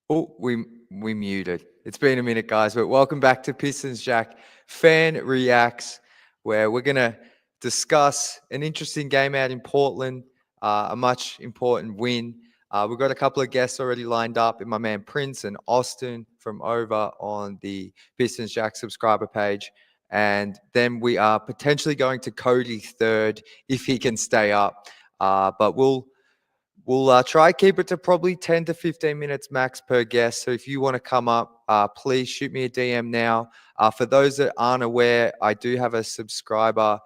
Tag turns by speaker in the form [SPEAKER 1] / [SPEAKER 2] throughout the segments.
[SPEAKER 1] Oh, we muted. It's been a minute, guys, but welcome back to Pistons Jack Fan Reacts, where we're gonna discuss an interesting game out in Portland, a much important win. We've got a couple of guests already lined up, in my man Prince and Austin from over on the Pistons Jack subscriber page, and then we are potentially going to Cody third if he can stay up. But we'll try keep it to probably 10 to 15 minutes max per guest. So if you want to come up, please shoot me a DM now. For those that aren't aware, I do have a subscriber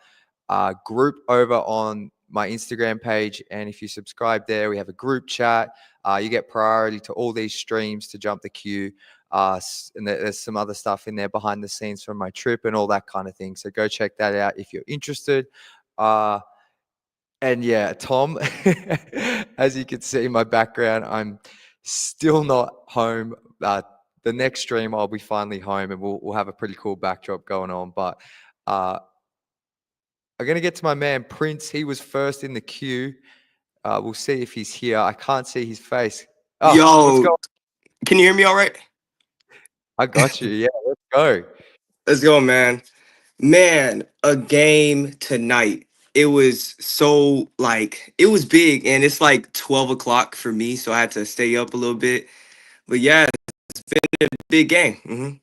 [SPEAKER 1] group over on my Instagram page. And if you subscribe there, we have a group chat. You get priority to all these streams to jump the queue. And there's some other stuff in there behind the scenes from my trip and all that kind of thing. So go check that out if you're interested. And yeah, Tom, as you can see in my background, I'm still not home. The next stream, I'll be finally home, and we'll have a pretty cool backdrop going on. But I'm gonna get to my man Prince. He was first in the queue. We'll see if he's here. I can't see his face. Oh, what's
[SPEAKER 2] Yo,
[SPEAKER 1] going?
[SPEAKER 2] can you hear me all right?
[SPEAKER 1] I got you. Yeah, let's go.
[SPEAKER 2] Let's go, man. Man, a game tonight. It was so it was big, and it's like 12 o'clock for me, so I had to stay up a little bit. But yeah, it's been a big game.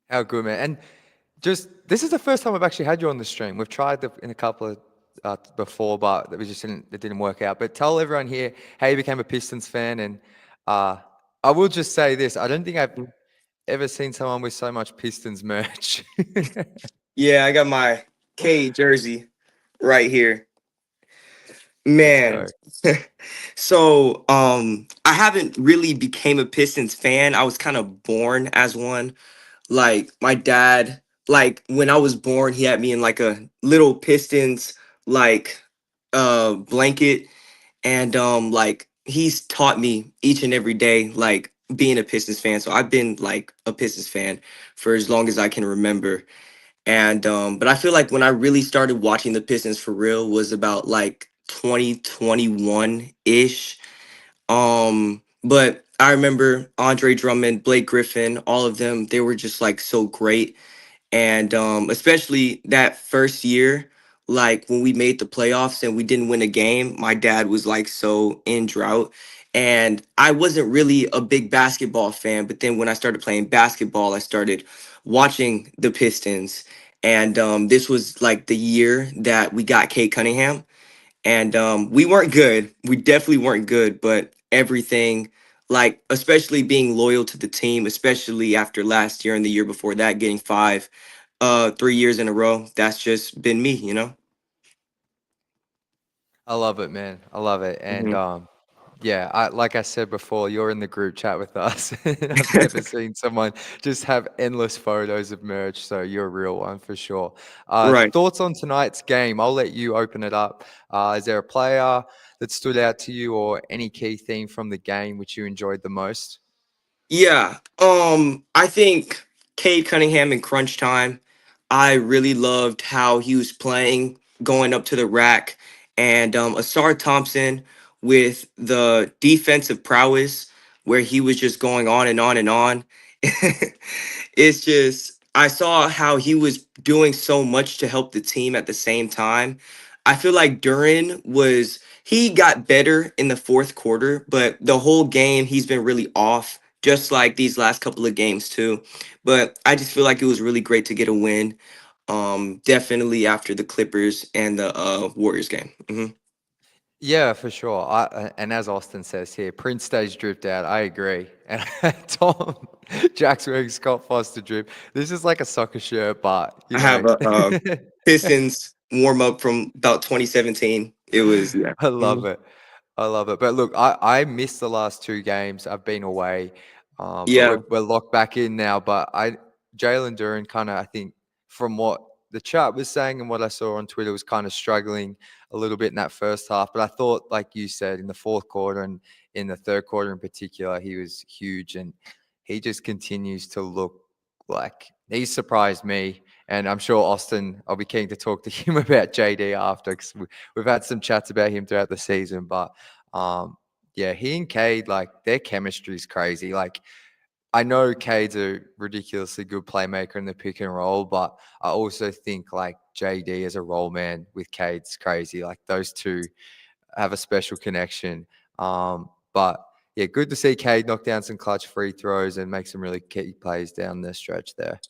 [SPEAKER 1] How good, man. And just this is the first time I've actually had you on the stream. We've tried in a couple of before, but it didn't work out. But tell everyone here how you became a Pistons fan, and uh, I will just say this: I don't think I've ever seen someone with so much Pistons merch.
[SPEAKER 2] Yeah, I got my K jersey right here.
[SPEAKER 1] Let's
[SPEAKER 2] Man.
[SPEAKER 1] go.
[SPEAKER 2] I haven't really became a Pistons fan. I was kind of born as one. Like my dad, like when I was born, he had me in like a little Pistons like blanket, and like he's taught me each and every day like being a Pistons fan. So I've been like a Pistons fan for as long as I can remember. And but I feel like when I really started watching the Pistons for real was about like 2021 ish. But I remember Andre Drummond, Blake Griffin, all of them, they were just like so great. And especially that first year, like when we made the playoffs and we didn't win a game, my dad was like so in drought. And I wasn't really a big basketball fan, but then when I started playing basketball, I started watching the Pistons. And this was like the year that we got Kate Cunningham, and we weren't good. We definitely weren't good, but everything, like especially being loyal to the team, especially after last year and the year before that, getting 3 years in a row. That's just been me.
[SPEAKER 1] I love it, man. I love it. And
[SPEAKER 2] Hmm.
[SPEAKER 1] yeah, like I said before, you're in the group chat with us. I've never seen someone just have endless photos of merch, so you're a real one for sure.
[SPEAKER 2] Right.
[SPEAKER 1] Thoughts on tonight's game? I'll let you open it up. Is there a player that stood out to you, or any key theme from the game which you enjoyed the most?
[SPEAKER 2] Yeah. I think Cade Cunningham in crunch time, I really loved how he was playing, going up to the rack, and Asar Thompson with the defensive prowess where he was just going on and on and on. It's just I saw how he was doing so much to help the team at the same time. I feel like Duran was he got better in the fourth quarter, but the whole game he's been really off, just like these last couple of games too. But I just feel like it was really great to get a win. Definitely after the Clippers and the Warriors game.
[SPEAKER 1] Yeah, for sure. And as Austin says here, Prince stays dripped out. I agree. And Tom, Jack's wearing Scott Foster drip. This is like a soccer shirt, but
[SPEAKER 2] I have a Pistons warm up from about 2017. It was yeah.
[SPEAKER 1] I love it. I love it. But look, I missed the last two games. I've been away, but
[SPEAKER 2] Yeah.
[SPEAKER 1] we're locked back in now. But Jalen Duran kind of, I think, from what the chat was saying and what I saw on Twitter, was kind of struggling a little bit in that first half. But I thought, like you said, in the fourth quarter and in the third quarter in particular, he was huge, and he just continues to look like he surprised me. And I'm sure Austin, I'll be keen to talk to him about JD after, because we've had some chats about him throughout the season. But um, Yeah, he and Cade, like their chemistry is crazy. Like I know Cade's a ridiculously good playmaker in the pick and roll, but I also think like JD as a role man with Cade's crazy. Like those two have a special connection. But yeah, good to see Cade knock down some clutch free throws and make some really key plays down the stretch there.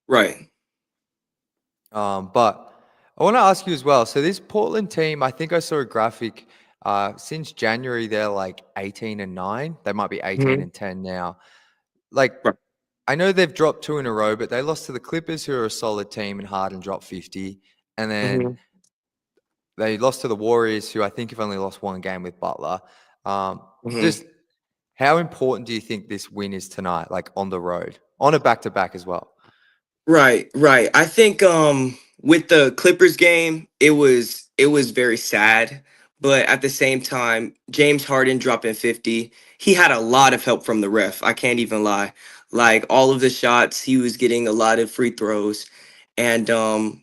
[SPEAKER 2] Right.
[SPEAKER 1] But I want to ask you as well. So this Portland team, I think I saw a graphic. Since January, they're like 18-9. They might be 18
[SPEAKER 2] Hmm.
[SPEAKER 1] and 10 now. Like
[SPEAKER 2] Right.
[SPEAKER 1] I know they've dropped two in a row, but they lost to the Clippers, who are a solid team, and Harden dropped 50. And then
[SPEAKER 2] Hmm.
[SPEAKER 1] they lost to the Warriors, who I think have only lost one game with Butler. Um,
[SPEAKER 2] Hmm.
[SPEAKER 1] just how important do you think this win is tonight, like on the road, on a back to back as well?
[SPEAKER 2] Right, right. I think with the Clippers game, it was very sad, but at the same time, James Harden dropping 50, he had a lot of help from the ref. I can't even lie. Like all of the shots, he was getting a lot of free throws. And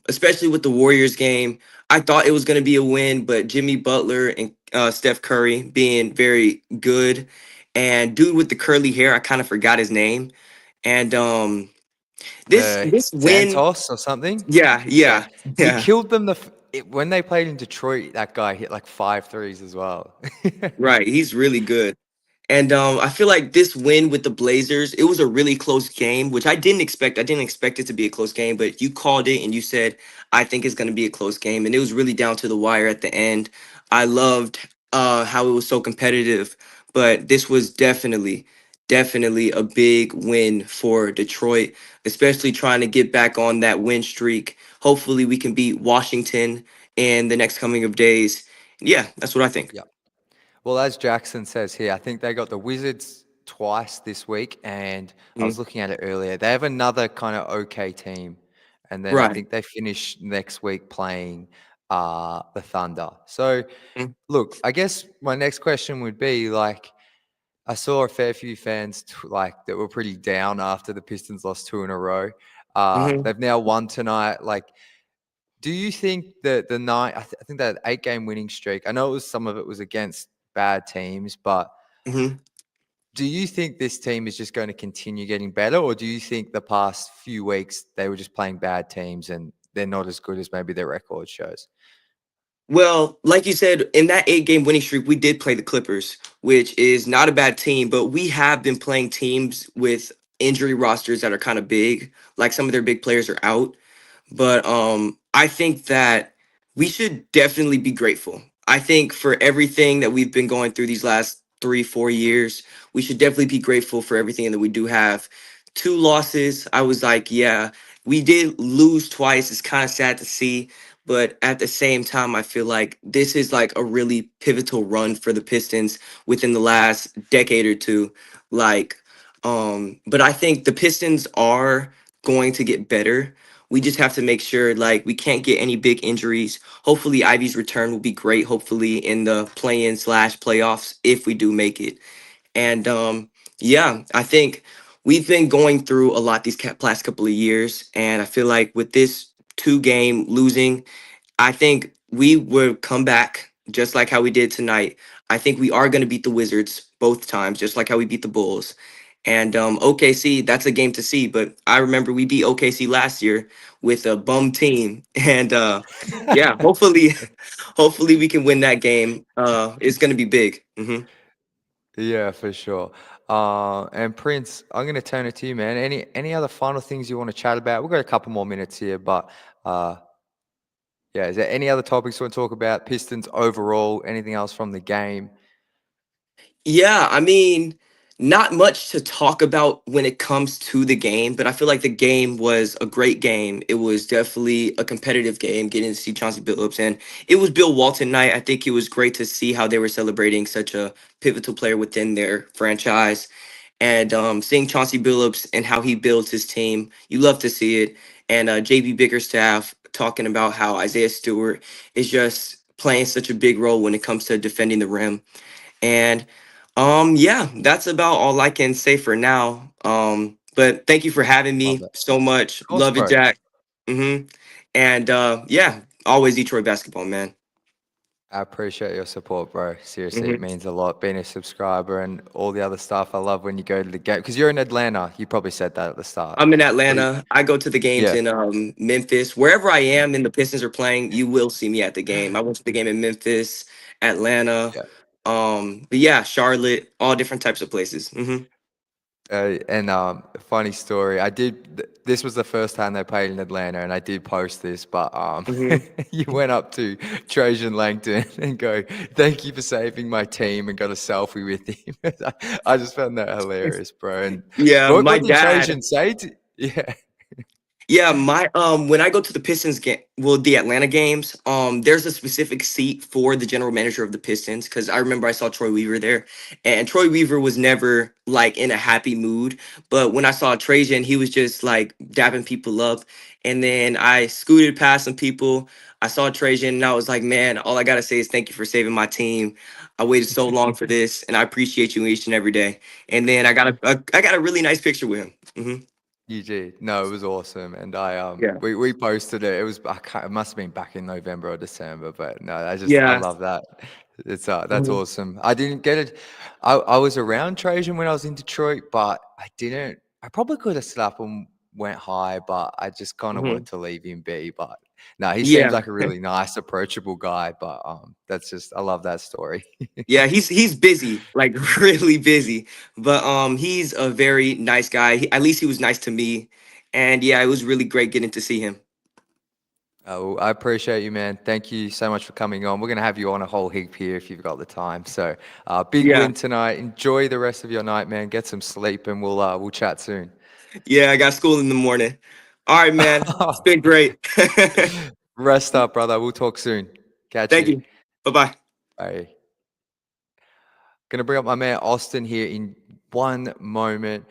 [SPEAKER 2] especially with the Warriors game, I thought it was going to be a win, but Jimmy Butler and Steph Curry being very good, and dude with the curly hair, I kind of forgot his name. And this win,
[SPEAKER 1] Santos or something?
[SPEAKER 2] yeah,
[SPEAKER 1] Yeah,
[SPEAKER 2] yeah,
[SPEAKER 1] he
[SPEAKER 2] yeah.
[SPEAKER 1] killed them. When they played in Detroit, that guy hit like five threes as well.
[SPEAKER 2] Right, he's really good. And I feel like this win with the Blazers, it was a really close game, which I didn't expect. I didn't expect it to be a close game, but you called it and you said, I think it's going to be a close game. And it was really down to the wire at the end. I loved how it was so competitive, but this was definitely a big win for Detroit, especially trying to get back on that win streak. Hopefully, we can beat Washington in the next coming of days. Yeah, that's what I think.
[SPEAKER 1] Yeah. Well, as Jackson says here, I think they got the Wizards twice this week, and I was
[SPEAKER 2] Mhm.
[SPEAKER 1] looking at it earlier. They have another kind of okay team, and then I
[SPEAKER 2] Right.
[SPEAKER 1] think they finish next week playing the Thunder. So,
[SPEAKER 2] Mm-hmm.
[SPEAKER 1] look, I guess my next question would be like, I saw a fair few fans like that were pretty down after the Pistons lost two in a row. They've now won tonight. Like, do you think that the nine? I think that 8 game winning streak. I know it was some of it was against bad teams, but
[SPEAKER 2] Hmm.
[SPEAKER 1] do you think this team is just going to continue getting better, or do you think the past few weeks they were just playing bad teams and they're not as good as maybe their record shows?
[SPEAKER 2] Well, like you said, in that 8 game winning streak, we did play the Clippers, which is not a bad team, but we have been playing teams with injury rosters that are kind of big. Like some of their big players are out. But I think that we should definitely be grateful. I think for everything that we've been going through these last 3 4 years, we should definitely be grateful for everything that we do have. Two losses, I was like, yeah, we did lose twice. It's kind of sad to see, but at the same time, I feel like this is like a really pivotal run for the Pistons within the last decade or two. Like, but I think the Pistons are going to get better. We just have to make sure like we can't get any big injuries. Hopefully Ivy's return will be great. Hopefully in the play-in slash playoffs if we do make it. And yeah, I think we've been going through a lot these last couple of years, and I feel like with this 2 game losing, I think we will come back just like how we did tonight. I think we are going to beat the Wizards both times, just like how we beat the Bulls. And OKC, that's a game to see. But I remember we beat OKC last year with a bum team, and yeah, hopefully, hopefully we can win that game. It's going to be big.
[SPEAKER 1] Yeah, for sure. And Prince, I'm going to turn it to you, man. Any other final things you want to chat about? We've got a couple more minutes here, but uh, yeah, is there any other topics you want to talk about? Pistons overall, anything else from the game?
[SPEAKER 2] Yeah, I mean, not much to talk about when it comes to the game, but I feel like the game was a great game. It was definitely a competitive game, getting to see Chauncey Billups, and it was Bill Walton night. I think it was great to see how they were celebrating such a pivotal player within their franchise, and seeing Chauncey Billups and how he builds his team. You love to see it, and JB Bickerstaff talking about how Isaiah Stewart is just playing such a big role when it comes to defending the rim. And yeah, that's about all I can say for now. But thank you for having
[SPEAKER 1] Love
[SPEAKER 2] me
[SPEAKER 1] that.
[SPEAKER 2] so much.
[SPEAKER 1] Of course,
[SPEAKER 2] Love it,
[SPEAKER 1] bro.
[SPEAKER 2] Jack. And yeah, always Detroit basketball, man.
[SPEAKER 1] I appreciate your support, bro. Seriously, it
[SPEAKER 2] Hmm.
[SPEAKER 1] means a lot being a subscriber and all the other stuff. I love when you go to the game because you're in Atlanta. You probably said that at the start.
[SPEAKER 2] I'm in
[SPEAKER 1] Or
[SPEAKER 2] Atlanta. I go to the games
[SPEAKER 1] yeah,
[SPEAKER 2] in Memphis. Wherever I am and the Pistons are playing, you will see me at the game. I went to the game in Memphis, Atlanta,
[SPEAKER 1] yeah.
[SPEAKER 2] but yeah, Charlotte, all different types of places.
[SPEAKER 1] And funny story. This was the first time they played in Atlanta, and I did post this. But
[SPEAKER 2] Hmm.
[SPEAKER 1] you went up to Trajan Langton and go, "Thank you for saving my team," and got a selfie with him. I just found that hilarious, bro. And
[SPEAKER 2] Yeah, my
[SPEAKER 1] what did
[SPEAKER 2] dad.
[SPEAKER 1] Trajan say? Yeah,
[SPEAKER 2] Yeah, my when I go to the Pistons game, well, the Atlanta games, there's a specific seat for the general manager of the Pistons because I remember I saw Troy Weaver there, and Troy Weaver was never like in a happy mood. But when I saw Trajan, he was just like dapping people up, and then I scooted past some people. I saw Trajan, and I was like, man, all I gotta say is thank you for saving my team. I waited so long for this, and I appreciate you each and every day. And then I got a really nice picture with him.
[SPEAKER 1] you did. No, it was awesome, and I
[SPEAKER 2] Yeah.
[SPEAKER 1] we posted it. It was it must have been back in November or December, but no, I
[SPEAKER 2] Yeah.
[SPEAKER 1] love that. It's that's
[SPEAKER 2] Mhm.
[SPEAKER 1] awesome. I didn't get it. I was around Trajan when I was in Detroit, but I didn't. I probably could have slapped and went high, but I just kind of wanted
[SPEAKER 2] Mhm.
[SPEAKER 1] to leave him be. But no, he seems
[SPEAKER 2] Yeah.
[SPEAKER 1] like a really nice, approachable guy. But that's just I love that story.
[SPEAKER 2] Yeah, he's busy, like really busy. But he's a very nice guy. At least he was nice to me. And yeah, it was really great getting to see him.
[SPEAKER 1] Oh, I appreciate you, man. Thank you so much for coming on. We're going to have you on a whole heap here if you've got the time. So, big
[SPEAKER 2] Yeah.
[SPEAKER 1] win tonight. Enjoy the rest of your night, man. Get some sleep, and we'll chat soon.
[SPEAKER 2] Yeah, I got school in the morning. All right, man. It's been great.
[SPEAKER 1] Rest up, brother. We'll talk soon. Catch
[SPEAKER 2] Thank
[SPEAKER 1] you.
[SPEAKER 2] you. Bye-bye.
[SPEAKER 1] Bye. Gonna bring up my man Austin here in one moment.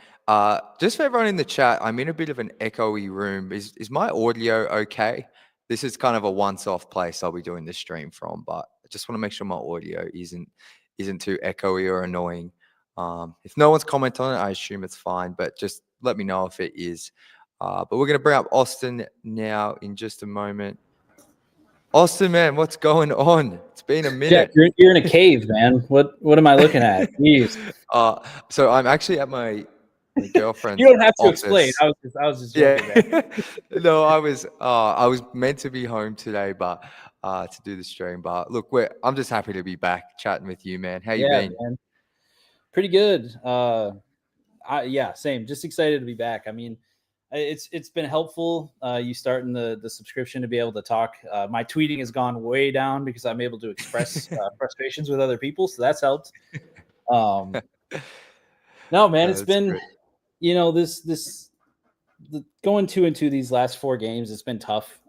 [SPEAKER 1] Just for everyone in the chat, I'm in a bit of an echoey room. Is my audio okay? This is kind of a once-off place I'll be doing this stream from, but I just want to make sure my audio isn't too echoey or annoying. If no one's commented on it, I assume it's fine, but just let me know if it is. But we're gonna bring up Austin now in just a moment. Austin, man, what's going on? It's been a
[SPEAKER 3] Jack,
[SPEAKER 1] minute.
[SPEAKER 3] you're in a cave, man. What am I looking at? Jeez.
[SPEAKER 1] Uh, so I'm actually at my
[SPEAKER 3] You
[SPEAKER 1] girlfriend's
[SPEAKER 3] don't have to explain.
[SPEAKER 1] office.
[SPEAKER 3] I was just joking, man.
[SPEAKER 1] Yeah. No, I was meant to be home today, but to do the stream. But look, I'm just happy to be back chatting with you, man. How you
[SPEAKER 3] Yeah,
[SPEAKER 1] been?
[SPEAKER 3] man. Pretty good. Yeah, same. Just excited to be back. I mean, it's been helpful. You starting the subscription to be able to talk. My tweeting has gone way down because I'm able to express frustrations with other people, so that's helped. Um, no, man, it's
[SPEAKER 1] That's
[SPEAKER 3] been
[SPEAKER 1] great.
[SPEAKER 3] going 2-2 these last 4 games. It's been tough.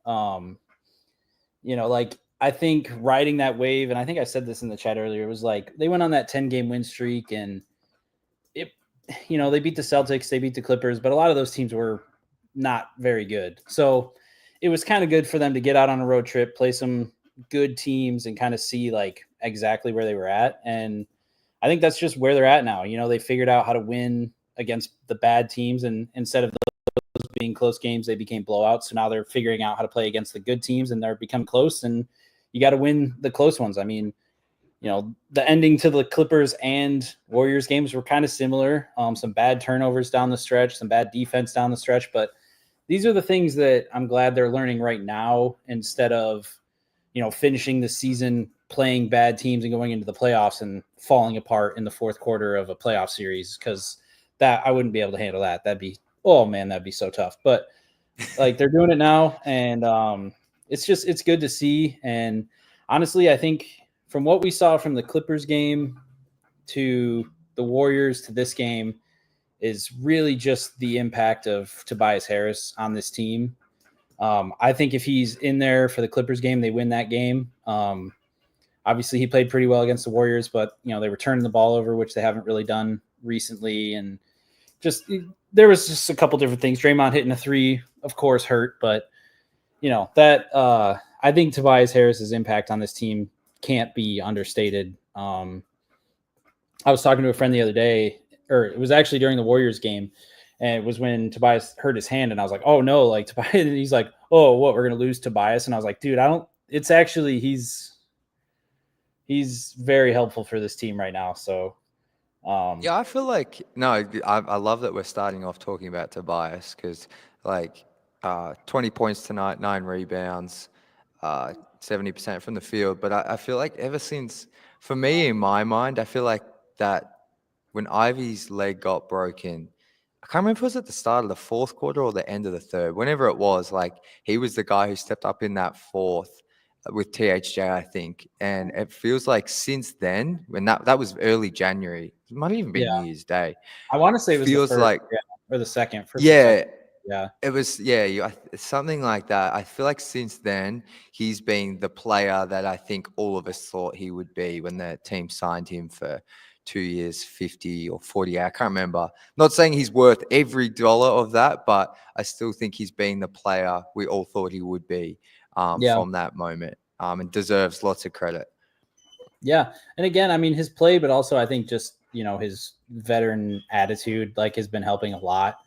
[SPEAKER 3] Like I think riding that wave, and I think I said this in the chat earlier, it was like they went on that 10-game win streak and it, they beat the Celtics, they beat the Clippers, but a lot of those teams were not very good. So it was kind of good for them to get out on a road trip, play some good teams and kind of see like exactly where they were at. And I think that's just where they're at now. They figured out how to win against the bad teams, and instead of being close games, they became blowouts. So now they're figuring out how to play against the good teams and they're becoming close, and you got to win the close ones. I mean, the ending to the Clippers and Warriors games were kind of similar. Some bad turnovers down the stretch, some bad defense down the stretch, but these are the things that I'm glad they're learning right now instead of, finishing the season playing bad teams and going into the playoffs and falling apart in the fourth quarter of a playoff series. Cause that I wouldn't be able to handle that. Oh man, that'd be so tough. But like they're doing it now, and it's good to see. And honestly, I think from what we saw from the Clippers game to the Warriors to this game is really just the impact of Tobias Harris on this team. I think if he's in there for the Clippers game, they win that game. Obviously, he played pretty well against the Warriors, but they were turning the ball over, which they haven't really done recently, and just there was just a couple different things. Draymond hitting a three, of course, hurt, but that I think Tobias Harris's impact on this team can't be understated. I was talking to a friend the other day, or it was actually during the Warriors game, and it was when Tobias hurt his hand, and I was like, "Oh no!" Like Tobias, and he's like, "Oh, what? We're gonna lose Tobias?" And I was like, "Dude, I don't." It's actually he's very helpful for this team right now. So
[SPEAKER 1] Yeah, I feel like I love that we're starting off talking about Tobias because 20 points tonight, 9 rebounds, 70% from the field. But I feel like ever since, for me in my mind, I feel like that when Ivy's leg got broken, I can't remember if it was at the start of the fourth quarter or the end of the third. Whenever it was, like he was the guy who stepped up in that fourth with THJ, I think. And it feels like since then, when that was early January, it might have even been
[SPEAKER 3] yeah,
[SPEAKER 1] New Year's Day.
[SPEAKER 3] I want to say it was the
[SPEAKER 1] Feels
[SPEAKER 3] first,
[SPEAKER 1] like
[SPEAKER 3] yeah, or the second, first or second.
[SPEAKER 1] yeah,
[SPEAKER 3] Yeah,
[SPEAKER 1] it was something like that. I feel like since then he's been the player that I think all of us thought he would be when the team signed him for 2 years, 50 or 40. I can't remember. Not saying he's worth every dollar of that, but I still think he's been the player we all thought he would be
[SPEAKER 3] yeah,
[SPEAKER 1] from that moment, and deserves lots of credit.
[SPEAKER 3] yeah. And again, I mean his play, but also I think just his veteran attitude like has been helping a lot.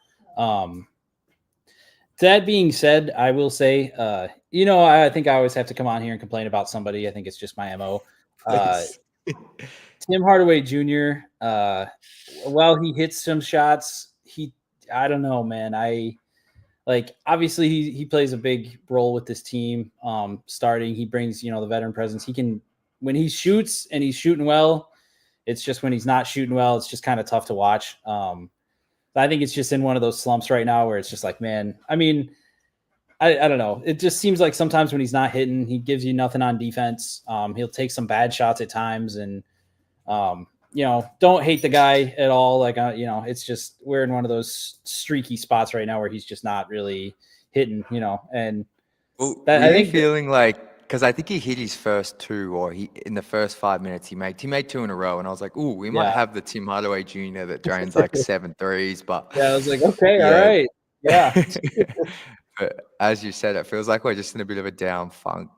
[SPEAKER 3] That being said, I will say, I think I always have to come on here and complain about somebody. I think it's just my MO.
[SPEAKER 1] Please.
[SPEAKER 3] Tim Hardaway Jr., while he hits some shots, I don't know, man. Obviously he plays a big role with this team. Starting, he brings, the veteran presence. He can, when he shoots and he's shooting well, it's just when he's not shooting well, it's just kind of tough to watch. I think it's just in one of those slumps right now where it's just like, man, I mean, I don't know. It just seems like sometimes when he's not hitting, he gives you nothing on defense. He'll take some bad shots at times, and don't hate the guy at all. It's just we're in one of those streaky spots right now where he's just not really hitting. And
[SPEAKER 1] Well,
[SPEAKER 3] that
[SPEAKER 1] were
[SPEAKER 3] I
[SPEAKER 1] you
[SPEAKER 3] think,
[SPEAKER 1] feeling like, because I think he hit his first two, or he in the first 5 minutes he made two in a row, and I was like, "Ooh, we might
[SPEAKER 3] yeah,
[SPEAKER 1] have the Tim Hardaway Jr. that drains like 7 threes." But
[SPEAKER 3] yeah. I was like, okay, all
[SPEAKER 1] yeah,
[SPEAKER 3] right, yeah.
[SPEAKER 1] but as you said, it feels like we're just in a bit of a down funk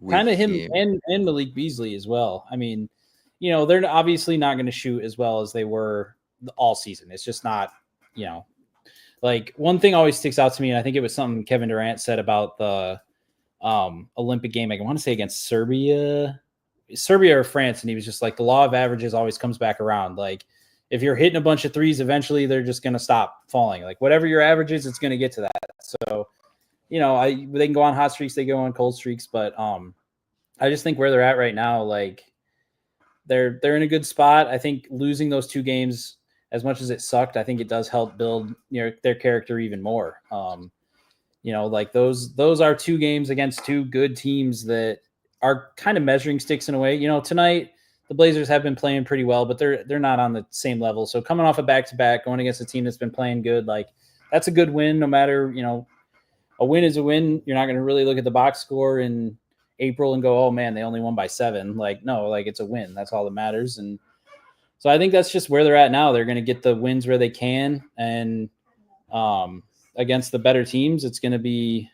[SPEAKER 1] with
[SPEAKER 3] Kind of him
[SPEAKER 1] him.
[SPEAKER 3] and Malik Beasley as well. I mean, they're obviously not going to shoot as well as they were all season. It's just not, like one thing always sticks out to me, and I think it was something Kevin Durant said about the Olympic game. I want to say against Serbia or France, and he was just like, the law of averages always comes back around. Like if you're hitting a bunch of threes, eventually they're just going to stop falling. Like whatever your average is, it's going to get to that. So they can go on hot streaks, they go on cold streaks, but I just think where they're at right now, like they're in a good spot. I think losing those two games, as much as it sucked, I think it does help build their character even more. Like those are two games against two good teams that are kind of measuring sticks in a way. Tonight the Blazers have been playing pretty well, but they're not on the same level. So coming off a back-to-back, going against a team that's been playing good, like that's a good win. No matter a win is a win. You're not going to really look at the box score in April and go, oh man, they only won by 7. Like, no, like it's a win. That's all that matters. And so I think that's just where they're at now. They're going to get the wins where they can. And against the better teams, it's going to be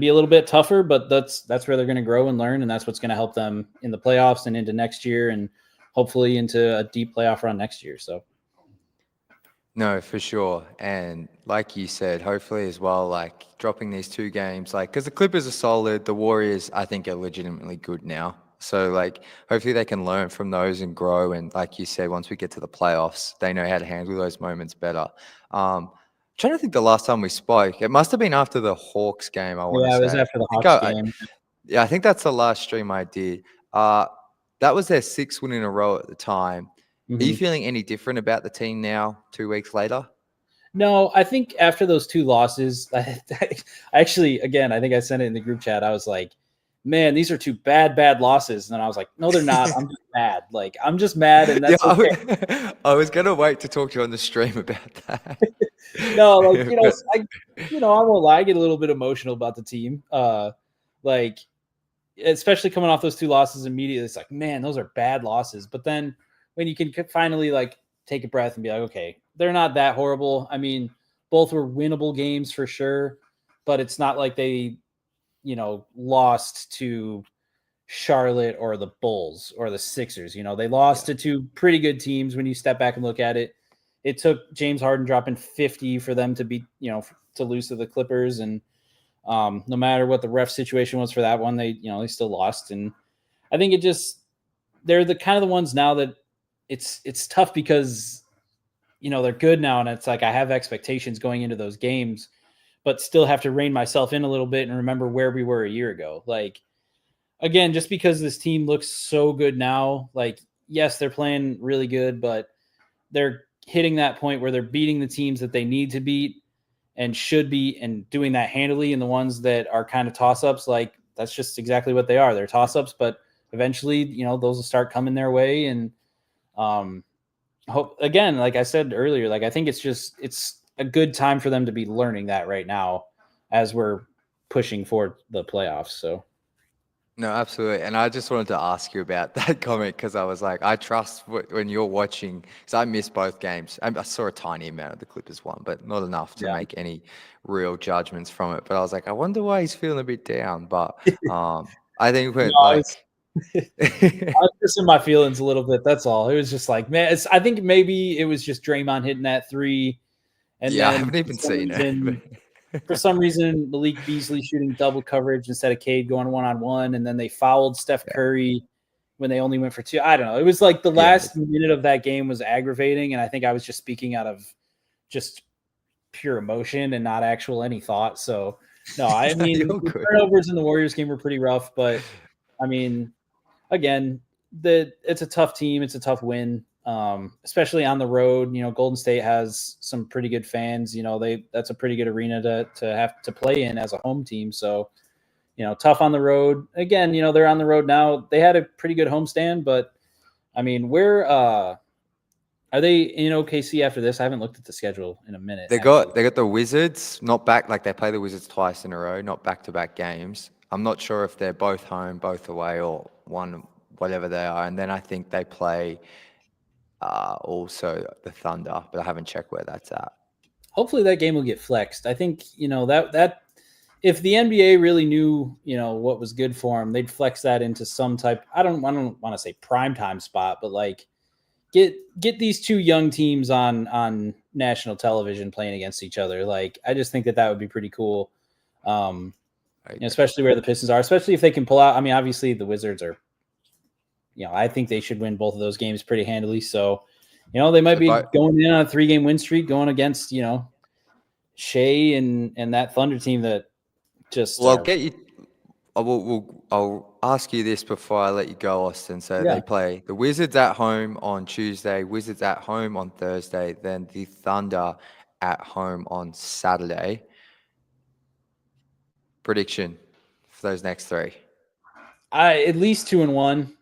[SPEAKER 3] a little bit tougher, but that's where they're going to grow and learn. And that's what's going to help them in the playoffs and into next year and hopefully into a deep playoff run next year. So.
[SPEAKER 1] No, for sure. And like you said, hopefully as well, like dropping these two games, like, because the Clippers are solid, the Warriors, I think, are legitimately good now. So, like, hopefully they can learn from those and grow. And like you said, once we get to the playoffs, they know how to handle those moments better. Trying to think the last time we spoke, it must have been after the Hawks game, I want to
[SPEAKER 3] Yeah, it was
[SPEAKER 1] say.
[SPEAKER 3] after the Hawks game.
[SPEAKER 1] Yeah, I think that's the last stream I did. That was their 6th win in a row at the time. Are you feeling any different about the team now, 2 weeks later?
[SPEAKER 3] No, I think after those two losses, I actually, again, I think I sent it in the group chat. I was like, man, these are two bad losses. And then I was like, no, they're not. I'm just mad. Like, I'm just mad. And that's okay.
[SPEAKER 1] I was going to wait to talk to you on the stream about that.
[SPEAKER 3] No, like, I won't lie. I get a little bit emotional about the team. Like, especially coming off those two losses immediately, it's like, man, those are bad losses. But then when you can finally like take a breath and be like, okay, they're not that horrible. I mean, both were winnable games for sure, but it's not like they, lost to Charlotte or the Bulls or the Sixers. They lost to two pretty good teams when you step back and look at it. It took James Harden dropping 50 for them to beat, to lose to the Clippers. And no matter what the ref situation was for that one, they still lost. And I think it just, they're the kind of the ones now that it's tough because they're good now, and it's like I have expectations going into those games, but still have to rein myself in a little bit and remember where we were a year ago. Like, again, just because this team looks so good now, like, yes, they're playing really good, but they're hitting that point where they're beating the teams that they need to beat and should be, and doing that handily. And the ones that are kind of toss-ups, like, that's just exactly what they are. They're toss-ups, but eventually, those will start coming their way. And hope, again, like I said earlier, like, I think it's a good time for them to be learning that right now as we're pushing for the playoffs. So
[SPEAKER 1] No, absolutely. And I just wanted to ask you about that comment because I was like, I trust when you're watching, because I missed both games. I saw a tiny amount of the Clippers one, but not enough to make any real judgments from it. But I was like, I wonder why he's feeling a bit down. But I think when
[SPEAKER 3] I was just in my feelings a little bit. That's all. It was just like, man, I think maybe it was just Draymond hitting that three. And
[SPEAKER 1] yeah, I
[SPEAKER 3] then
[SPEAKER 1] haven't even seen it.
[SPEAKER 3] for some reason, Malik Beasley shooting double coverage instead of Cade going 1-on-1, and then they fouled Steph Curry when they only went for two. I don't know. It was like the last minute of that game was aggravating, and I think I was just speaking out of just pure emotion and not actual any thought. So, no, I mean, the turnovers in the Warriors game were pretty rough, but I mean, again, it's a tough team. It's a tough win. Especially on the road. Golden State has some pretty good fans. That's a pretty good arena to have to play in as a home team. So, tough on the road. Again, they're on the road now. They had a pretty good homestand, but I mean, where are they in OKC after this? I haven't looked at the schedule in a minute.
[SPEAKER 1] They got the Wizards, not back, like they play the Wizards twice in a row, not back-to-back games. I'm not sure if they're both home, both away, or one, whatever they are. And then I think they play also the Thunder, but I haven't checked where that's at.
[SPEAKER 3] Hopefully that game will get flexed. I think, that if the NBA really knew, what was good for them, they'd flex that into some type. I don't want to say primetime spot, but like get these two young teams on national television playing against each other. Like, I just think that would be pretty cool. Especially where the Pistons are, especially if they can pull out. I mean, obviously the Wizards are, I think they should win both of those games pretty handily. So, they might be going in on a 3-game win streak, going against, Shea and that Thunder team that just.
[SPEAKER 1] Well, I'll get you. I'll ask you this before I let you go, Austin. So they play the Wizards at home on Tuesday, Wizards at home on Thursday, then the Thunder at home on Saturday. Prediction for those next three?
[SPEAKER 3] At least 2-1.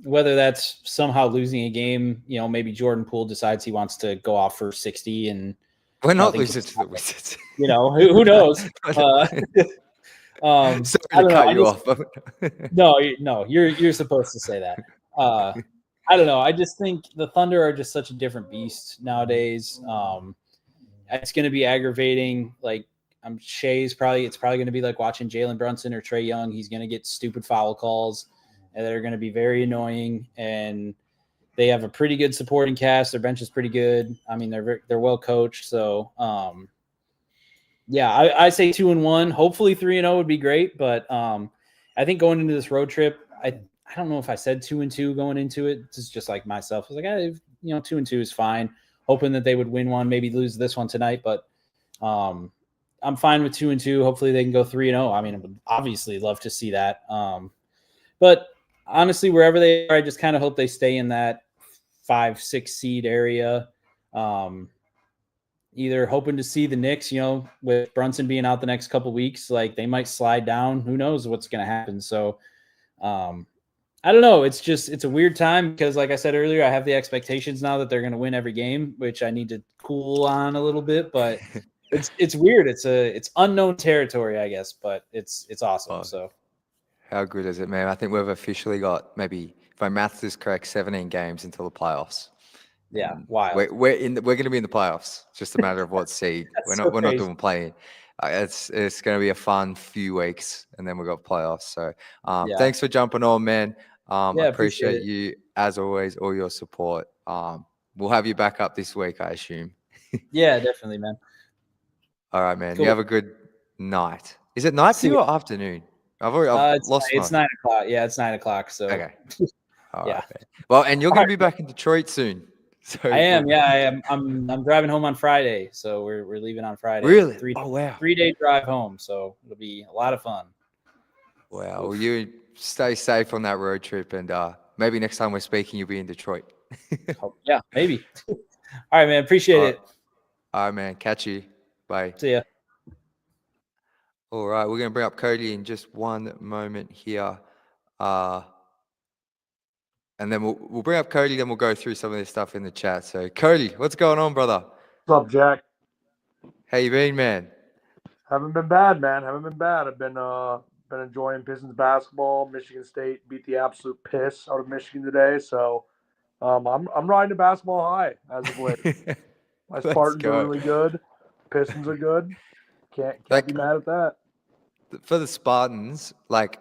[SPEAKER 3] Whether that's somehow losing a game, maybe Jordan Poole decides he wants to go off for 60, and
[SPEAKER 1] we're not losing to the Wizards.
[SPEAKER 3] Who knows?
[SPEAKER 1] Sorry to cut you off.
[SPEAKER 3] No, you're supposed to say that. I don't know. I just think the Thunder are just such a different beast nowadays. It's going to be aggravating. Like, it's probably going to be like watching Jalen Brunson or Trae Young. He's going to get stupid foul calls, and they're going to be very annoying. And they have a pretty good supporting cast. Their bench is pretty good. I mean, they're well coached. So, I say 2-1. Hopefully 3-0 would be great. But I think going into this road trip, I don't know if I said 2-2 going into it. This is just like myself. I was like, 2-2 is fine. Hoping that they would win one, maybe lose this one tonight. But I'm fine with 2-2. Hopefully they can go 3-0. I mean, I would obviously love to see that. But honestly, wherever they are, I just kind of hope they stay in that 5-6 seed area. Either hoping to see the Knicks, with Brunson being out the next couple weeks, like they might slide down. Who knows what's going to happen? So I don't know. It's a weird time because, like I said earlier, I have the expectations now that they're going to win every game, which I need to cool on a little bit. But it's weird. It's unknown territory, I guess, but it's awesome.
[SPEAKER 1] Oh,
[SPEAKER 3] so
[SPEAKER 1] how good is it, man? I think we've officially got, maybe if my maths is correct, 17 games until the playoffs.
[SPEAKER 3] Yeah, wild.
[SPEAKER 1] We're going to be in the playoffs. It's just a matter of what seed. We're not doing playing. It's going to be a fun few weeks, and then we've got playoffs. So thanks for jumping on, man. I appreciate you as always, all your support. We'll have you back up this week, I assume.
[SPEAKER 3] Yeah, definitely, man.
[SPEAKER 1] All right, man. Cool. You have a good night. Is it night for you or afternoon? I've lost.
[SPEAKER 3] It's 9 o'clock. Yeah, it's 9 o'clock. So
[SPEAKER 1] okay. All
[SPEAKER 3] Yeah.
[SPEAKER 1] right, man. Well, and you're
[SPEAKER 3] All
[SPEAKER 1] going to
[SPEAKER 3] right.
[SPEAKER 1] be back in Detroit soon. So
[SPEAKER 3] I am. Yeah, I am. I'm driving home on Friday, so we're leaving on Friday.
[SPEAKER 1] Really?
[SPEAKER 3] Three
[SPEAKER 1] Oh, wow.
[SPEAKER 3] 3-day drive home, so it'll be a lot of fun.
[SPEAKER 1] Wow. Well, you stay safe on that road trip, and maybe next time we're speaking, you'll be in Detroit.
[SPEAKER 3] Yeah, maybe. All right, man. Appreciate it.
[SPEAKER 1] All right, man. Catch you. Bye.
[SPEAKER 3] See ya.
[SPEAKER 1] All right. We're going to bring up Cody in just one moment here. And then we'll bring up Cody, then we'll go through some of this stuff in the chat. So, Cody, what's going on, brother?
[SPEAKER 4] What's up, Jack?
[SPEAKER 1] How you been, man?
[SPEAKER 4] Haven't been bad, man. Haven't been bad. I've been enjoying Pistons basketball. Michigan State beat the absolute piss out of Michigan today, so I'm riding the basketball high as of late. My
[SPEAKER 1] Let's
[SPEAKER 4] Spartans
[SPEAKER 1] go.
[SPEAKER 4] are really good. Pistons are good. Can't
[SPEAKER 1] Like-
[SPEAKER 4] be mad at that.
[SPEAKER 1] For the Spartans, like,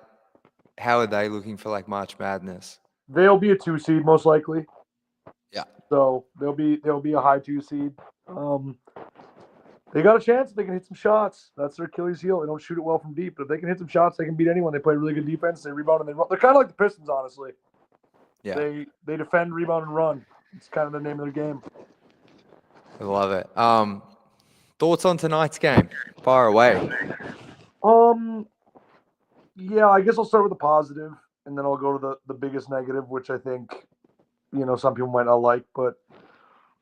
[SPEAKER 1] how are they looking for like March Madness?
[SPEAKER 4] They'll be a 2 seed most likely.
[SPEAKER 1] Yeah.
[SPEAKER 4] So they'll be a high 2 seed. They got a chance if they can hit some shots. That's their Achilles heel. They don't shoot it well from deep, but if they can hit some shots, they can beat anyone. They play really good defense. They rebound and they run. They're kind of like the Pistons, honestly.
[SPEAKER 1] Yeah.
[SPEAKER 4] They defend, rebound, and run. It's kind of the name of their game.
[SPEAKER 1] I love it. Thoughts on tonight's game? Far away.
[SPEAKER 4] Yeah, I guess I'll start with the positive, and then I'll go to the biggest negative, which I think, some people might not like. But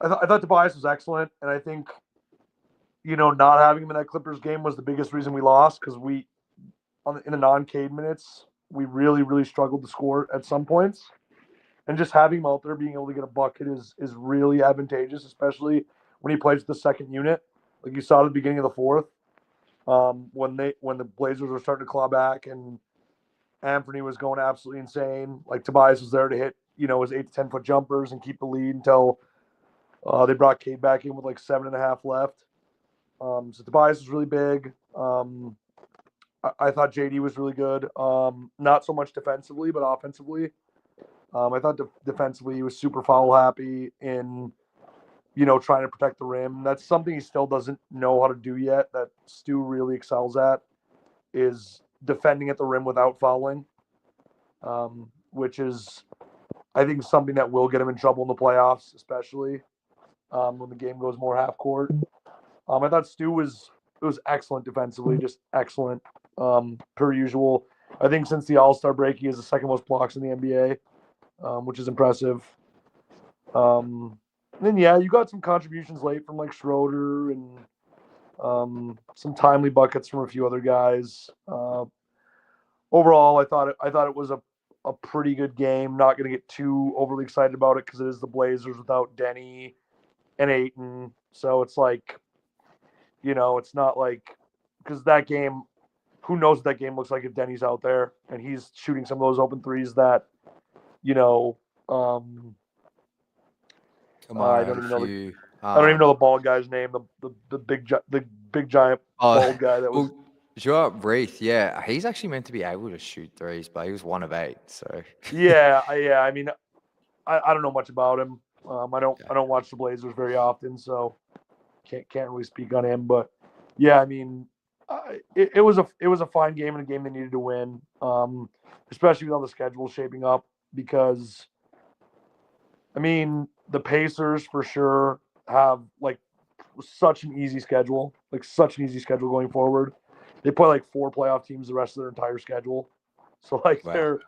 [SPEAKER 4] I thought Tobias was excellent, and I think, not having him in that Clippers game was the biggest reason we lost because in the non-Cade minutes, we really, really struggled to score at some points. And just having him out there being able to get a bucket is really advantageous, especially when he plays with the second unit. Like you saw at the beginning of the fourth, when the Blazers were starting to claw back and Anthony was going absolutely insane. Like Tobias was there to hit, his 8 to 10 foot jumpers and keep the lead until they brought Cade back in with like 7.5 left. So Tobias was really big. I thought JD was really good. Not so much defensively, but offensively. I thought defensively he was super foul happy in, trying to protect the rim. That's something he still doesn't know how to do yet that Stu really excels at is defending at the rim without fouling, which is, I think, something that will get him in trouble in the playoffs, especially when the game goes more half court. I thought Stu was excellent defensively, just excellent per usual. I think since the All-Star break, he has the second most blocks in the NBA. Which is impressive. Then you got some contributions late from like Schroeder and some timely buckets from a few other guys. Overall, I thought it was a pretty good game. Not going to get too overly excited about it because it is the Blazers without Denny and Ayton. So it's like, it's not like because that game, who knows what that game looks like if Denny's out there and he's shooting some of those open threes that. I don't even know I don't even know the bald guy's name. The big giant bald guy that was.
[SPEAKER 1] Well, Joe Reith, yeah, he's actually meant to be able to shoot threes, but he was 1 of 8. So
[SPEAKER 4] yeah. I mean, I don't know much about him. I don't watch the Blazers very often, so can't really speak on him. But yeah, I mean, it was a fine game and a game they needed to win, especially with all the schedule shaping up. Because, I mean, the Pacers for sure have like such an easy schedule, going forward. They play like 4 playoff teams the rest of their entire schedule. So like
[SPEAKER 1] wow.
[SPEAKER 4] they're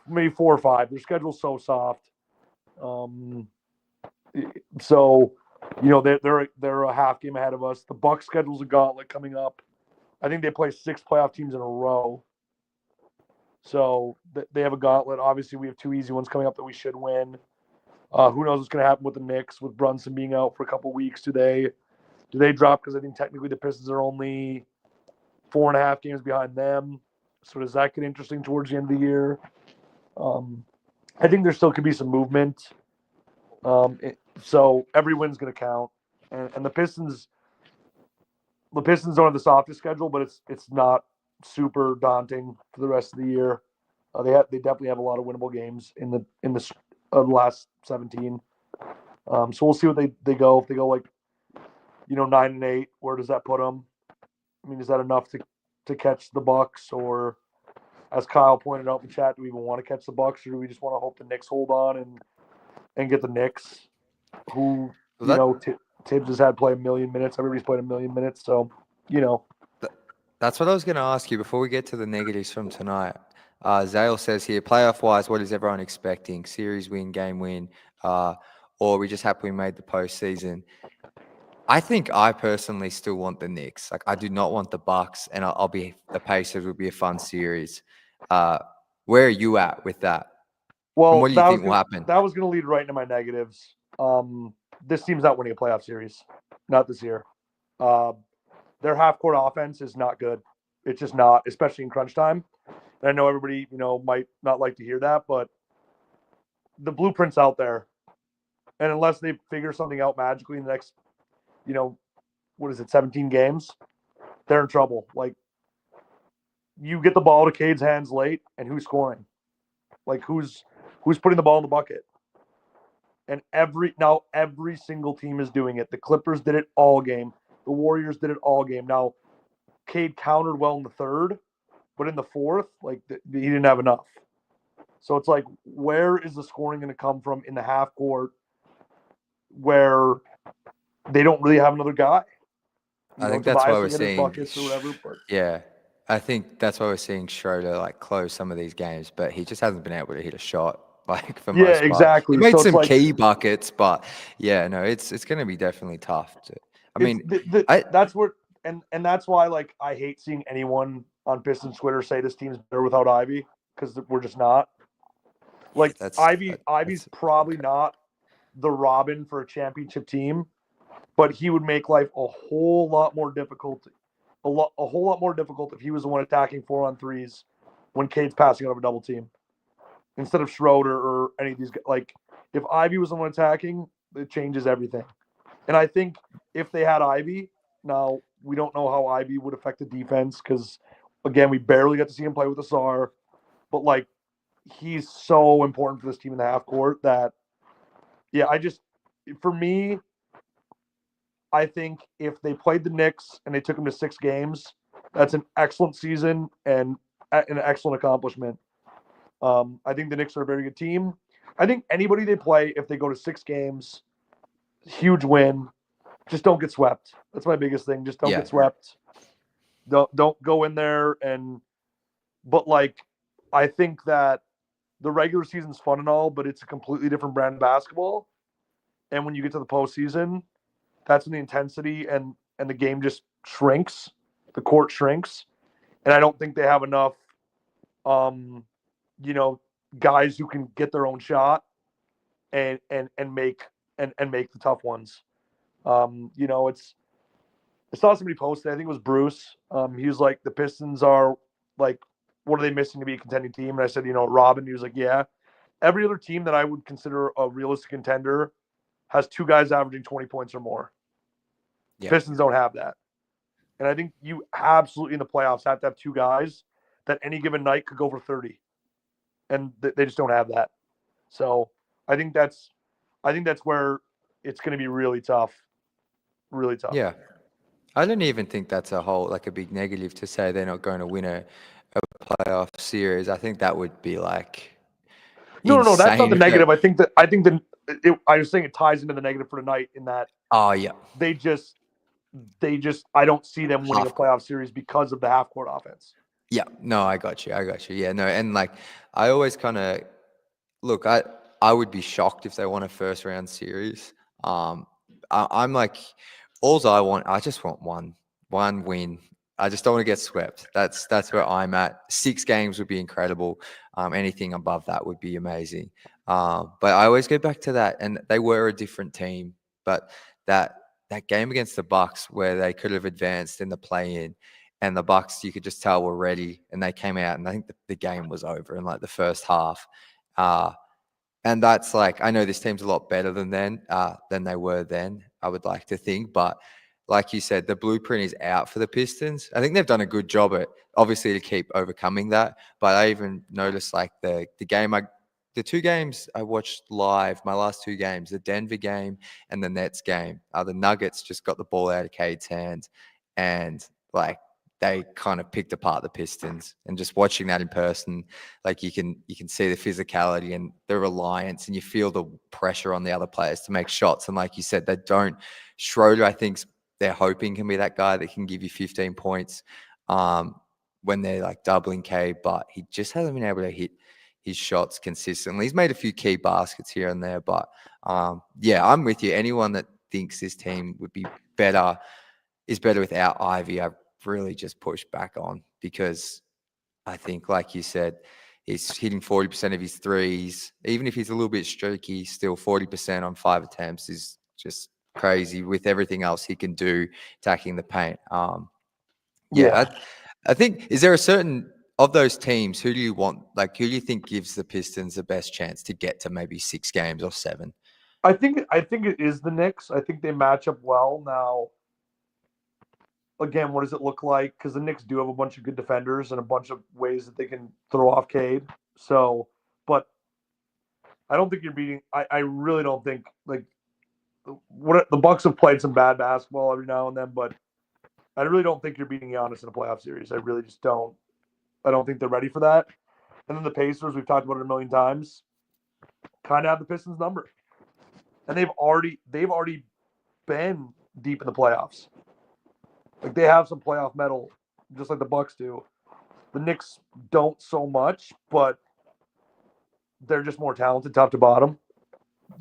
[SPEAKER 4] maybe 4 or 5. Their schedule's so soft. So, they're a half game ahead of us. The Bucks schedule's a gauntlet coming up. I think they play 6 playoff teams in a row. So they have a gauntlet. Obviously, we have 2 easy ones coming up that we should win. Who knows what's going to happen with the Knicks with Brunson being out for a couple weeks? Do they drop? Because I think technically the Pistons are only 4.5 games behind them. So does that get interesting towards the end of the year? I think there still could be some movement. So every win's going to count. And the Pistons don't have the softest schedule, but it's not super daunting for the rest of the year. They definitely have a lot of winnable games in the last 17. So we'll see what they go. If they go like 9-8, where does that put them? I mean, is that enough to catch the Bucks, or as Kyle pointed out in the chat, do we even want to catch the Bucks, or do we just want to hope the Knicks hold on and get the Knicks, who Tibbs has had play a million minutes. Everybody's played a million minutes, so
[SPEAKER 1] That's what I was going to ask you before we get to the negatives from tonight. Zale says here, playoff-wise, what is everyone expecting? Series win, game win, or are we just happy we made the postseason? I think I personally still want the Knicks. Like, I do not want the Bucks, and the Pacers would be a fun series. Where are you at with that?
[SPEAKER 4] Well,
[SPEAKER 1] and what do you think will happen?
[SPEAKER 4] That was going to lead right into my negatives. This team's not winning a playoff series, not this year. Their half-court offense is not good. It's just not, especially in crunch time. And I know everybody, might not like to hear that, but the blueprint's out there. And unless they figure something out magically in the next, 17 games, they're in trouble. Like, you get the ball to Cade's hands late, and who's scoring? Like, who's putting the ball in the bucket? And every single team is doing it. The Clippers did it all game. The Warriors did it all game. Now, Cade countered well in the third, but in the fourth, he didn't have enough. So it's like, where is the scoring going to come from in the half court where they don't really have another guy?
[SPEAKER 1] I think that's why we're
[SPEAKER 4] Tobias will get his buckets or whatever. But
[SPEAKER 1] yeah, I think that's why we're seeing Schroeder close some of these games, but he just hasn't been able to hit a shot. For most part.
[SPEAKER 4] Exactly.
[SPEAKER 1] He made some key buckets, but yeah, no, it's going to be definitely tough.
[SPEAKER 4] That's where, and that's why I hate seeing anyone on Pistons Twitter say this team's better without Ivy, because we're just not. Ivy's probably not the Robin for a championship team, but he would make life a whole lot more difficult. A whole lot more difficult if he was the one attacking 4-on-3s when Cade's passing out of a double team, instead of Schroeder or any of these guys. If Ivy was the one attacking, it changes everything. And I think if they had Ivy, now we don't know how Ivy would affect the defense, because, again, we barely got to see him play with Asar. But, he's so important for this team in the half court that, for me, I think if they played the Knicks and they took them to 6 games, that's an excellent season and an excellent accomplishment. I think the Knicks are a very good team. I think anybody they play, if they go to 6 games, huge win. Just don't get swept. That's my biggest thing. Just don't get swept. Don't go in there but I think that the regular season's fun and all, but it's a completely different brand of basketball. And when you get to the postseason, that's when the intensity and the game just shrinks. The court shrinks. And I don't think they have enough guys who can get their own shot and make the tough ones. I saw somebody posted, I think it was Bruce. He was like, the Pistons are what are they missing to be a contending team? And I said, Robin. He was like, yeah. Every other team that I would consider a realistic contender has 2 guys averaging 20 points or more. Yeah. Pistons don't have that. And I think you absolutely in the playoffs have to have 2 guys that any given night could go for 30. And they just don't have that. So I think that's where it's going to be really tough. Really tough.
[SPEAKER 1] Yeah. I don't even think that's a big negative to say they're not going to win a playoff series. I think that would be
[SPEAKER 4] No, that's not the negative. I think I was saying it ties into the negative for tonight in that.
[SPEAKER 1] Oh yeah.
[SPEAKER 4] They just I don't see them winning a playoff series because of the half court offense.
[SPEAKER 1] Yeah, no, I got you. Yeah, no, and I always kind of look. I would be shocked if they won a first round series. I'm I just want one win. I just don't want to get swept. That's where I'm at. 6 games would be incredible. Anything above that would be amazing. But I always go back to that, and they were a different team. But that game against the Bucks, where they could have advanced in the play-in, and the Bucks, you could just tell were ready, and they came out, and I think the game was over in the first half. And that's I know this team's a lot better than they were then, I would like to think. But like you said, the blueprint is out for the Pistons. I think they've done a good job obviously to keep overcoming that. But I even noticed the 2 games I watched live, my last 2 games, the Denver game and the Nets game, the Nuggets just got the ball out of Cade's hands. And they kind of picked apart the Pistons, and just watching that in person, like you can see the physicality and the reliance, and you feel the pressure on the other players to make shots. And like you said, they don't. Schroeder, I think they're hoping can be that guy that can give you 15 points when they're like doubling K, but he just hasn't been able to hit his shots consistently. He's made a few key baskets here and there, but yeah, I'm with you. Anyone that thinks this team would be better is better without Ivy, I really just push back on, because I think, like you said, he's hitting 40% of his threes. Even if he's a little bit streaky, still 40% on 5 attempts is just crazy with everything else he can do attacking the paint. I think, is there a certain of those teams, who do you want, like, who do you think gives the Pistons the best chance to get to maybe 6 games or 7?
[SPEAKER 4] I think it is the Knicks. I think they match up well now. Again, what does it look like? Because the Knicks do have a bunch of good defenders and a bunch of ways that they can throw off Cade. So, but I don't think you're beating. I really don't think, like, what the Bucks have played some bad basketball every now and then, but I really don't think you're beating Giannis in a playoff series. I really just don't. I don't think they're ready for that. And then the Pacers, we've talked about it a million times, kind of have the Pistons number, and they've already been deep in the playoffs. Like, they have some playoff metal, just like the Bucks do. The Knicks don't so much, but they're just more talented, top to bottom.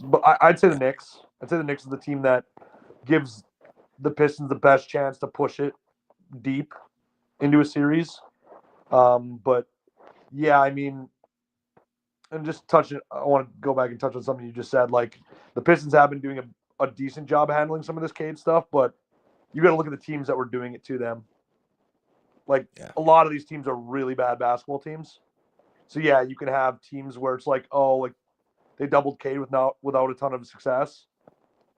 [SPEAKER 4] But I'd say the Knicks. I'd say the Knicks is the team that gives the Pistons the best chance to push it deep into a series. But yeah, I mean, and just touching, I want to go back and touch on something you just said. Like, the Pistons have been doing a decent job handling some of this Cade stuff, but you got to look at the teams that were doing it to them. Like, a lot of these teams are really bad basketball teams. So yeah, you can have teams where it's like, oh, like they doubled Cade without a ton of success.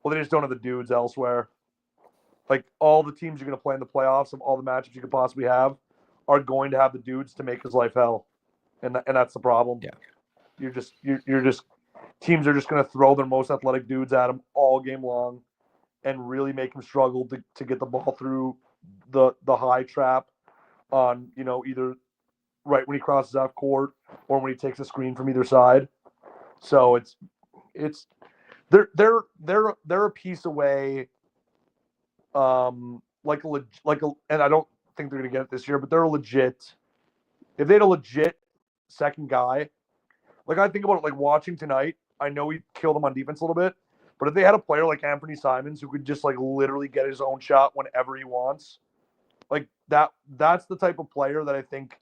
[SPEAKER 4] Well, they just don't have the dudes elsewhere. Like, all the teams you're going to play in the playoffs and all the matchups you could possibly have are going to have the dudes to make his life hell, and that's the problem.
[SPEAKER 1] Yeah,
[SPEAKER 4] you're just teams are just going to throw their most athletic dudes at him all game long, and really make him struggle to get the ball through the high trap on, either right when he crosses half court or when he takes a screen from either side. So it's they're a piece away. And I don't think they're gonna get it this year, but they're legit. If they had a legit second guy, like, I think about it, like watching tonight, I know we killed them on defense a little bit, but if they had a player like Anthony Simons who could just, like, literally get his own shot whenever he wants, like that's the type of player that I think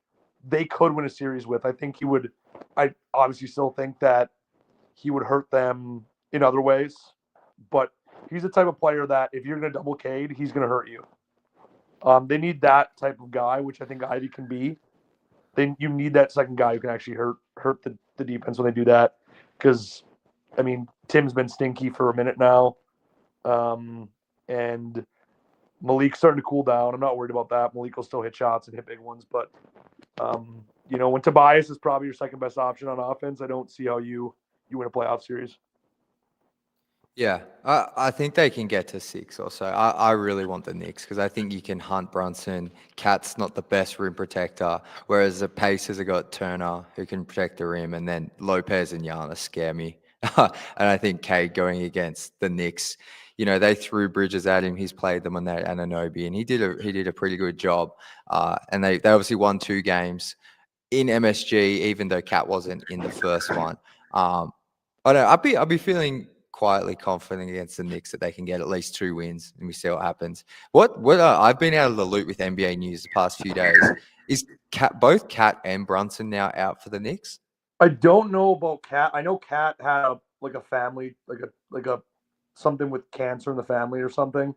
[SPEAKER 4] they could win a series with. I think he would. I obviously still think that he would hurt them in other ways, but he's the type of player that if you're going to double Cade, he's going to hurt you. They need that type of guy, which I think Ivy can be. You need that second guy who can actually hurt the defense when they do that. Because, I mean, Tim's been stinky for a minute now, and Malik's starting to cool down. I'm not worried about that. Malik will still hit shots and hit big ones, but when Tobias is probably your second best option on offense, I don't see how you win a playoff series.
[SPEAKER 1] Yeah, I think they can get to 6 or so. I really want the Knicks, because I think you can hunt Brunson. Cat's not the best rim protector, whereas the Pacers have got Turner, who can protect the rim, and then Lopez and Giannis scare me. And I think Cade going against the Knicks, they threw Bridges at him. He's played them on that Anunoby, and he did a pretty good job. And they obviously won 2 games in MSG, even though Cat wasn't in the first one. I don't know, I'd be feeling quietly confident against the Knicks that they can get at least 2 wins, and we see what happens. What I've been out of the loop with NBA news the past few days. Is both Cat and Brunson now out for the Knicks?
[SPEAKER 4] I don't know about Cat. I know Cat had a family, like a something with cancer in the family or something.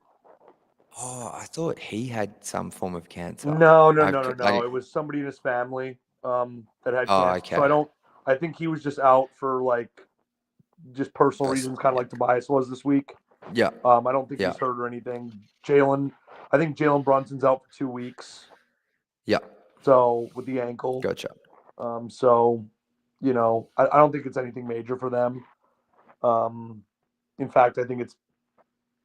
[SPEAKER 1] Oh, I thought he had some form of cancer.
[SPEAKER 4] No. It was somebody in his family that had cancer.
[SPEAKER 1] Okay.
[SPEAKER 4] So I think he was just out for, like, just personal reasons, kind of like Tobias was this week.
[SPEAKER 1] Yeah.
[SPEAKER 4] I don't think he's hurt or anything. I think Jalen Brunson's out for 2 weeks.
[SPEAKER 1] Yeah.
[SPEAKER 4] So, with the ankle.
[SPEAKER 1] Gotcha.
[SPEAKER 4] So, I don't think it's anything major for them. In fact, I think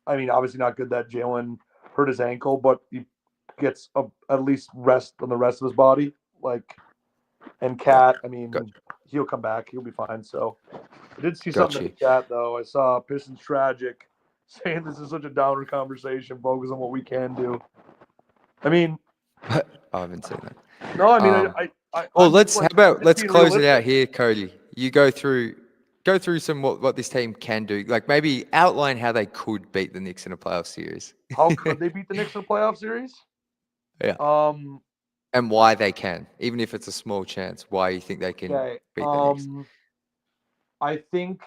[SPEAKER 4] obviously not good that Jalen hurt his ankle, but he gets at least rest on the rest of his body. Like, and
[SPEAKER 1] Yeah.
[SPEAKER 4] Cat, I mean,
[SPEAKER 1] Got-
[SPEAKER 4] he'll come back. He'll be fine. So I did see
[SPEAKER 1] Got
[SPEAKER 4] something in
[SPEAKER 1] you.
[SPEAKER 4] the chat though. I saw Pistons Tragic saying this is such a downer conversation. Focus on what we can do. I mean,
[SPEAKER 1] I haven't seen that.
[SPEAKER 4] no, I mean,
[SPEAKER 1] Um,
[SPEAKER 4] I
[SPEAKER 1] Well,
[SPEAKER 4] I'm just
[SPEAKER 1] how
[SPEAKER 4] like,
[SPEAKER 1] about
[SPEAKER 4] just
[SPEAKER 1] let's
[SPEAKER 4] being
[SPEAKER 1] close it out
[SPEAKER 4] realistic.
[SPEAKER 1] here, Cody. You go through some what this team can do. Like maybe outline how they could beat the Knicks in a playoff series.
[SPEAKER 4] How could they beat the Knicks in the playoff series?
[SPEAKER 1] Yeah. And why they can, even if it's a small chance. Why you think they can
[SPEAKER 4] Okay.
[SPEAKER 1] beat the Knicks?
[SPEAKER 4] I think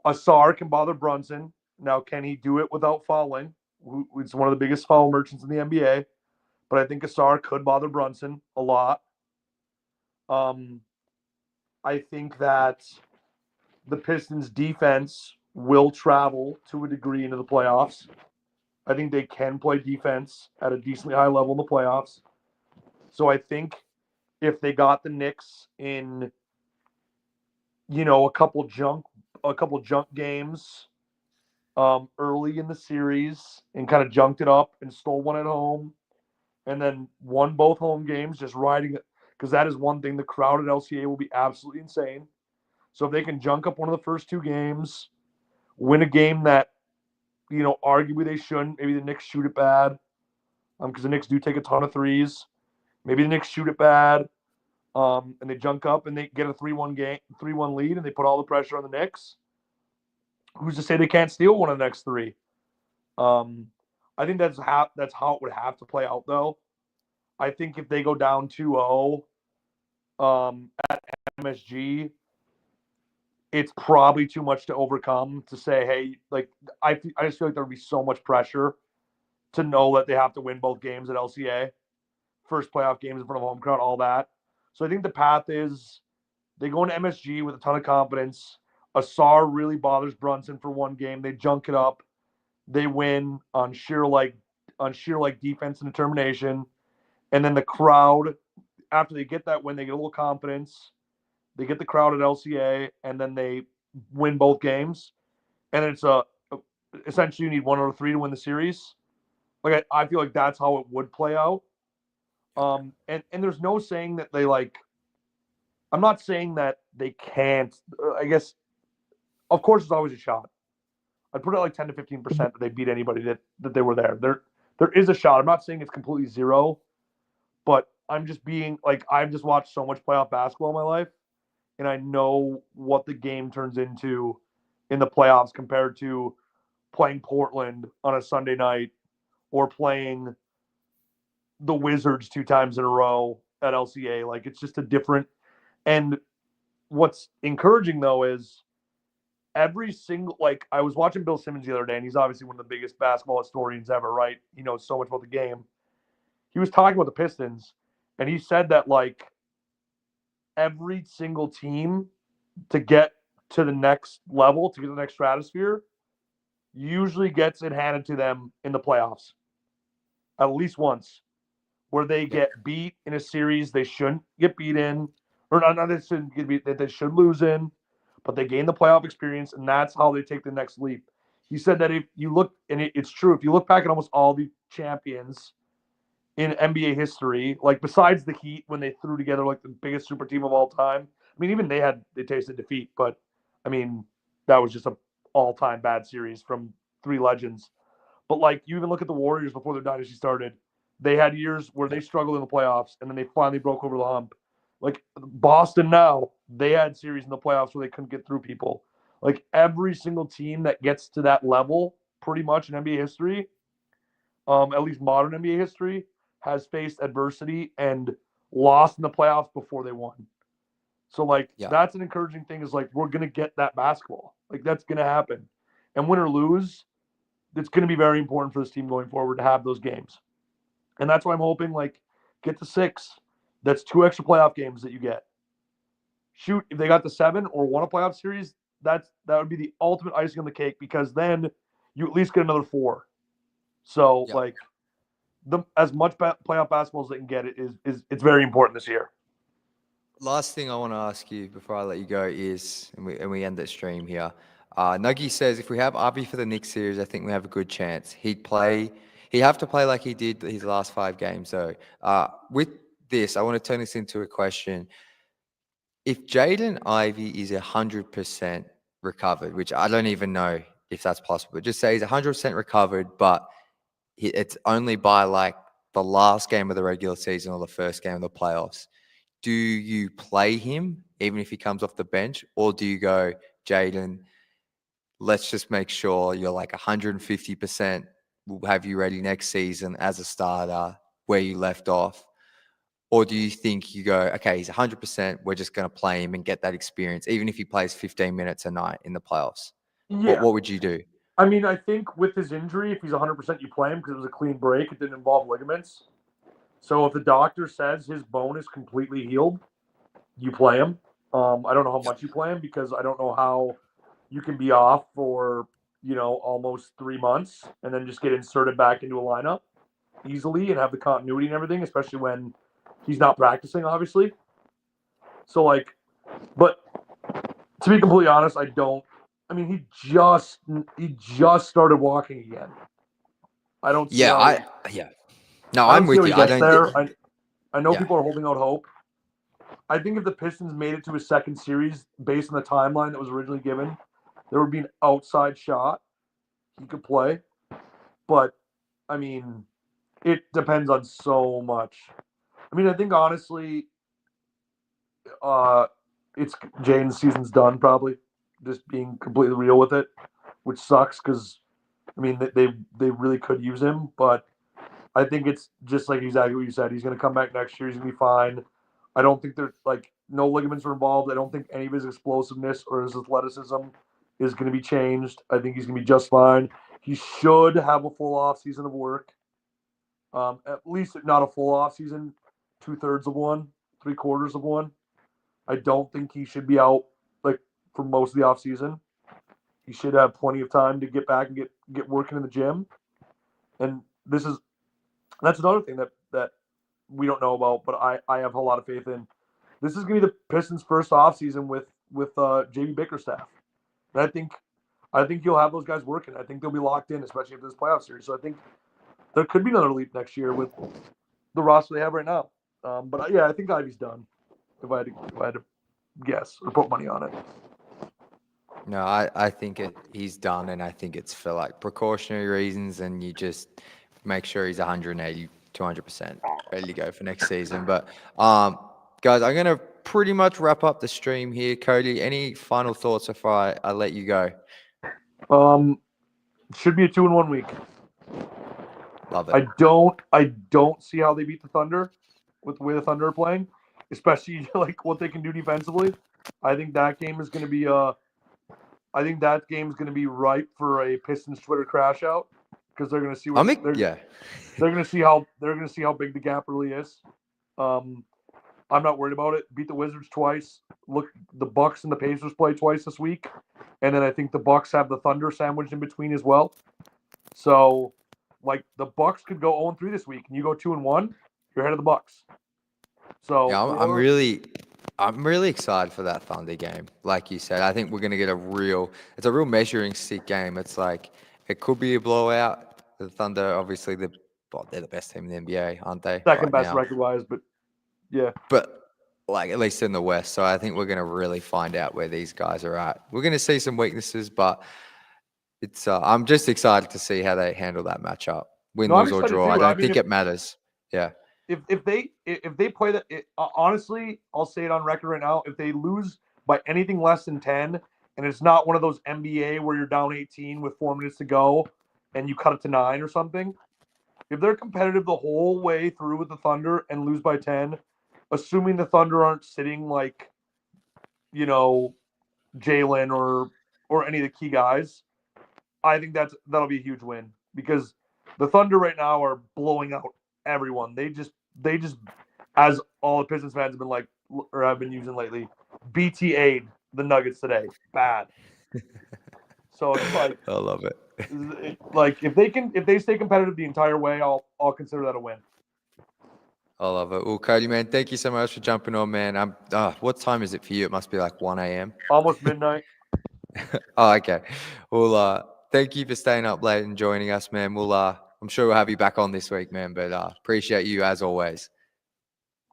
[SPEAKER 4] Asar can bother Brunson. Now, can he do it without fouling? It's one of the biggest foul merchants in the NBA. But I think Asar could bother Brunson a lot. I think that the Pistons defense will travel to a degree into the playoffs. I think they can play defense at a decently high level in the playoffs. So I think if they got the Knicks in, a couple junk games early in the series and kind of junked it up and stole one at home and then won both home games, just riding it, because that is one thing. The crowd at LCA will be absolutely insane. So if they can junk up one of the first two games, win a game that, arguably they shouldn't, maybe the Knicks shoot it bad, because the Knicks do take a ton of threes. Maybe the Knicks shoot it bad, and they junk up and they get a 3-1 lead, and they put all the pressure on the Knicks. Who's to say they can't steal one of the next three? I think that's how it would have to play out, though. I think if they go down 2-0 at MSG, it's probably too much to overcome to say, hey, like I just feel like there would be so much pressure to know that they have to win both games at LCA, first playoff games in front of home crowd, all that. So I think the path is they go into MSG with a ton of confidence. Asar really bothers Brunson for one game. They junk it up. They win on sheer defense and determination. And then the crowd, after they get that win, they get a little confidence. They get the crowd at LCA, and then they win both games. And it's essentially you need 1 out of 3 to win the series. Like I feel like that's how it would play out. And there's no saying that they like. I'm not saying that they can't. I guess, of course, there's always a shot. I'd put it like 10 to 15% that they beat anybody that they were there. There is a shot. I'm not saying it's completely zero, but I'm just being like I've just watched so much playoff basketball in my life, and I know what the game turns into in the playoffs compared to playing Portland on a Sunday night or playing the Wizards 2 times in a row at LCA. Like it's just a different. And what's encouraging though is every single, like I was watching Bill Simmons the other day, and he's obviously one of the biggest basketball historians ever, right? He knows so much about the game. He was talking about the Pistons, and he said that like every single team to get to the next level, to get to the next stratosphere, usually gets it handed to them in the playoffs. At least once. Where they get beat in a series they shouldn't get beat in, or not they shouldn't get beat, that they should lose in, but they gain the playoff experience, and that's how they take the next leap. He said that if you look, and it's true, if you look back at almost all the champions in NBA history, like besides the Heat when they threw together like the biggest super team of all time. I mean, even they tasted defeat, but I mean that was just a all-time bad series from 3 legends. But like you even look at the Warriors before their dynasty started, they had years where they struggled in the playoffs, and then they finally broke over the hump. Like Boston now, they had series in the playoffs where they couldn't get through people. Like every single team that gets to that level, pretty much in NBA history, at least modern NBA history, has faced adversity and lost in the playoffs before they won. So like that's an encouraging thing. Is like we're gonna get that basketball. Like that's gonna happen, and win or lose, it's gonna be very important for this team going forward to have those games. And that's why I'm hoping like get to 6. That's 2 extra playoff games that you get. Shoot, if they got to 7 or won a playoff series, that would be the ultimate icing on the cake, because then you at least get another 4. So like as much playoff basketball as they can get is it's very important this year.
[SPEAKER 1] Last thing I want to ask you before I let you go is, and we end the stream here. Nuggy says if we have Avi for the Knicks series, I think we have a good chance. He have to play like he did his last 5 games, though. With this, I want to turn this into a question. If Jaden Ivey is 100% recovered, which I don't even know if that's possible, but just say he's 100% recovered, but it's only by like the last game of the regular season or the first game of the playoffs, do you play him even if he comes off the bench, or do you go, Jaden, let's just make sure you're like 150%, we'll have you ready next season as a starter where you left off? Or do you think you go, okay, he's 100%, we're just going to play him and get that experience, even if he plays 15 minutes a night in the playoffs?
[SPEAKER 4] Yeah.
[SPEAKER 1] What would you do?
[SPEAKER 4] I mean, I think with his injury, if he's 100%, you play him because it was a clean break. It didn't involve ligaments. So if the doctor says his bone is completely healed, you play him. I don't know how much you play him because I don't know how you can be off for, almost 3 months and then just get inserted back into a lineup easily and have the continuity and everything, especially when he's not practicing, obviously. So, but to be completely honest, he just started walking again. I don't see how
[SPEAKER 1] No,
[SPEAKER 4] I
[SPEAKER 1] I'm
[SPEAKER 4] don't see
[SPEAKER 1] with
[SPEAKER 4] how
[SPEAKER 1] you.
[SPEAKER 4] he gets there. I know
[SPEAKER 1] Yeah.
[SPEAKER 4] people are holding out hope. I think if the Pistons made it to a second series based on the timeline that was originally given, there would be an outside shot he could play. But, it depends on so much. I think honestly, it's Jaden's season's done probably. Just being completely real with it, which sucks because they really could use him, but I think it's just like exactly what you said. He's going to come back next year. He's going to be fine. I don't think no ligaments are involved. I don't think any of his explosiveness or his athleticism is going to be changed. I think he's going to be just fine. He should have a full off season of work. At least not a full off season, 2/3 of one, 3/4 of one. I don't think he should be out for most of the off season. He should have plenty of time to get back and get working in the gym. And that's another thing that we don't know about, but I have a lot of faith in. This is going to be the Pistons' first offseason with JB Bickerstaff. And I think you'll have those guys working. I think they'll be locked in, especially after this playoff series. So I think there could be another leap next year with the roster they have right now. But I think Ivey's done. If I had to guess or put money on it.
[SPEAKER 1] No, I think he's done, and I think it's for like precautionary reasons, and you just make sure he's 180, 200% ready to go for next season. But guys, I'm gonna pretty much wrap up the stream here. Cody, any final thoughts before I let you go?
[SPEAKER 4] Should be a 2-1 week.
[SPEAKER 1] Love it.
[SPEAKER 4] I don't see how they beat the Thunder with the way the Thunder are playing, especially what they can do defensively. I think that game is going to be ripe for a Pistons Twitter crash out because they're going to see they're going to see how big the gap really is. I'm not worried about it. Beat the Wizards twice. Look, the Bucks and the Pacers play twice this week, and then I think the Bucks have the Thunder sandwiched in between as well. So, the Bucks could go 0-3 this week, and you go 2-1, you're ahead of the Bucks. So
[SPEAKER 1] yeah, I'm really excited for that Thunder game. Like you said, I think we're going to get it's a real measuring stick game. It's like, it could be a blowout. The Thunder, obviously, they're the best team in the NBA, aren't they?
[SPEAKER 4] Second best record-wise, but yeah.
[SPEAKER 1] But at least in the West. So I think we're going to really find out where these guys are at. We're going to see some weaknesses, but it's I'm just excited to see how they handle that matchup. Win, lose, or draw. I don't think it matters. Yeah.
[SPEAKER 4] If they play that, honestly, I'll say it on record right now. If they lose by anything less than 10, and it's not one of those NBA where you're down 18 with 4 minutes to go, and you cut it to 9 or something. If they're competitive the whole way through with the Thunder and lose by 10, assuming the Thunder aren't sitting Jalen or any of the key guys, I think that'll be a huge win because the Thunder right now are blowing out everyone. They just as all the Pistons fans have been have been using lately, BTA'd the Nuggets today. Bad. So it's
[SPEAKER 1] I love it.
[SPEAKER 4] If they stay competitive the entire way, I'll consider that a win.
[SPEAKER 1] I love it. Well, Cody, man, thank you so much for jumping on, man. What time is it for you? It must be 1 a.m.
[SPEAKER 4] Almost midnight.
[SPEAKER 1] Oh, okay. Well, thank you for staying up late and joining us, man. We'll I'm sure we'll have you back on this week, man. But appreciate you as always.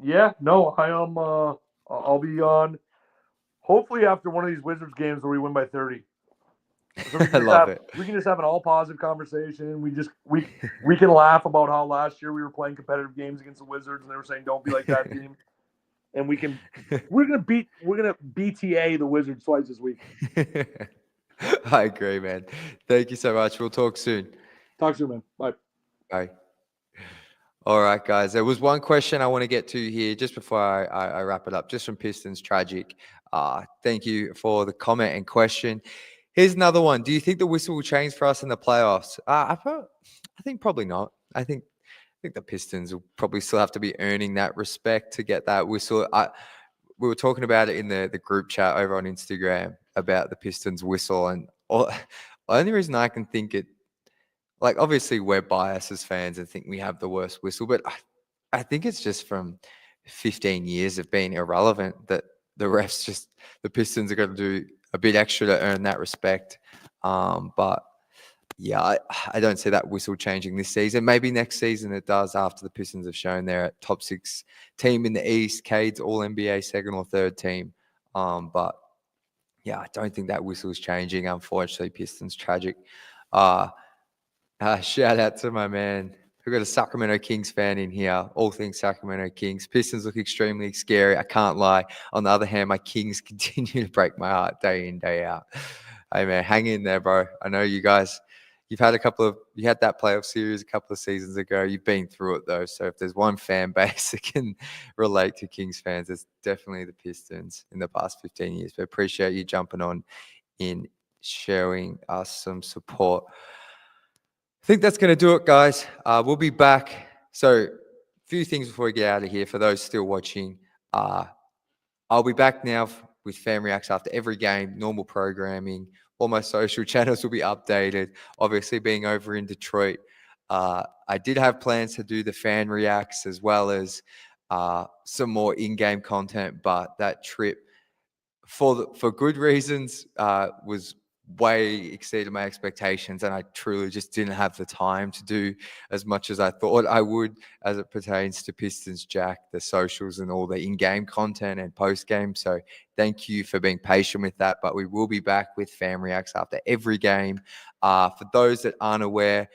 [SPEAKER 4] Yeah, no, I am. I'll be on. Hopefully, after one of these Wizards games where we win by 30. So
[SPEAKER 1] I love it.
[SPEAKER 4] we can just have an all positive conversation. We can laugh about how last year we were playing competitive games against the Wizards and they were saying don't be like that team. And we're gonna BTA the Wizards twice this week.
[SPEAKER 1] I agree, man. Thank you so much. We'll talk soon.
[SPEAKER 4] Talk soon, man. Bye.
[SPEAKER 1] Bye. All right, guys. There was one question I want to get to here just before I wrap it up, just from Pistons Tragic. Thank you for the comment and question. Here's another one. Do you think the whistle will change for us in the playoffs? I think probably not. I think the Pistons will probably still have to be earning that respect to get that whistle. We were talking about it in the group chat over on Instagram about the Pistons whistle, and the only reason I can think it, like, obviously we're biased as fans and think we have the worst whistle, but I think it's just from 15 years of being irrelevant that the Pistons are going to do a bit extra to earn that respect. But yeah, I don't see that whistle changing this season. Maybe next season it does after the Pistons have shown they're a top 6 team in the East. Cade's all-NBA second or third team. But yeah, I don't think that whistle is changing. Unfortunately, Pistons Tragic. Shout out to my man. We've got a Sacramento Kings fan in here. All things Sacramento Kings. Pistons look extremely scary. I can't lie. On the other hand, my Kings continue to break my heart day in, day out. Hey, man, hang in there, bro. I know you guys, you had that playoff series a couple of seasons ago. You've been through it, though. So if there's one fan base that can relate to Kings fans, it's definitely the Pistons in the past 15 years. But appreciate you jumping on in showing us some support. I think that's going to do it, guys. We'll be back. So, a few things before we get out of here. For those still watching, I'll be back now with Fan Reacts after every game, normal programming. All my social channels will be updated. Obviously, being over in Detroit, I did have plans to do the Fan Reacts as well as some more in-game content, but that trip, for good reasons, was way exceeded my expectations, and I truly just didn't have the time to do as much as I thought I would as it pertains to Pistons Jack, the socials and all the in-game content and post-game. So thank you for being patient with that, but we will be back with Fan Reacts after every game. For those that aren't aware,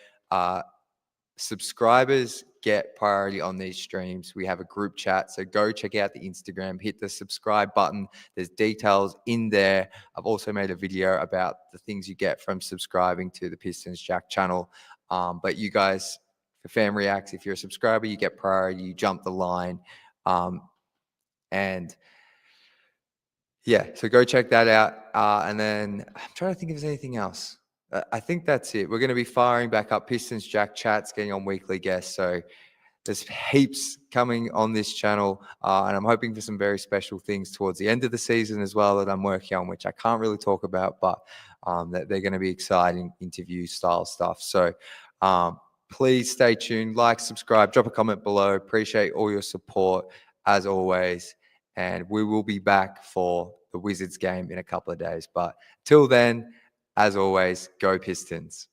[SPEAKER 1] subscribers get priority on these streams. We have a group chat, so go check out the Instagram, hit the subscribe button. There's details in there. I've also made a video about the things you get from subscribing to the Pistons Jack channel. But you guys, for Fan Reacts, if you're a subscriber, you get priority, you jump the line. And yeah, so go check that out. And then I'm trying to think if there's anything else. I think that's it. We're going to be firing back up Pistons Jack chats, getting on weekly guests. So there's heaps coming on this channel. And I'm hoping for some very special things towards the end of the season as well that I'm working on, which I can't really talk about, but that they're going to be exciting interview style stuff. So please stay tuned, like, subscribe, drop a comment below. Appreciate all your support as always. And we will be back for the Wizards game in a couple of days. But till then, as always, go Pistons.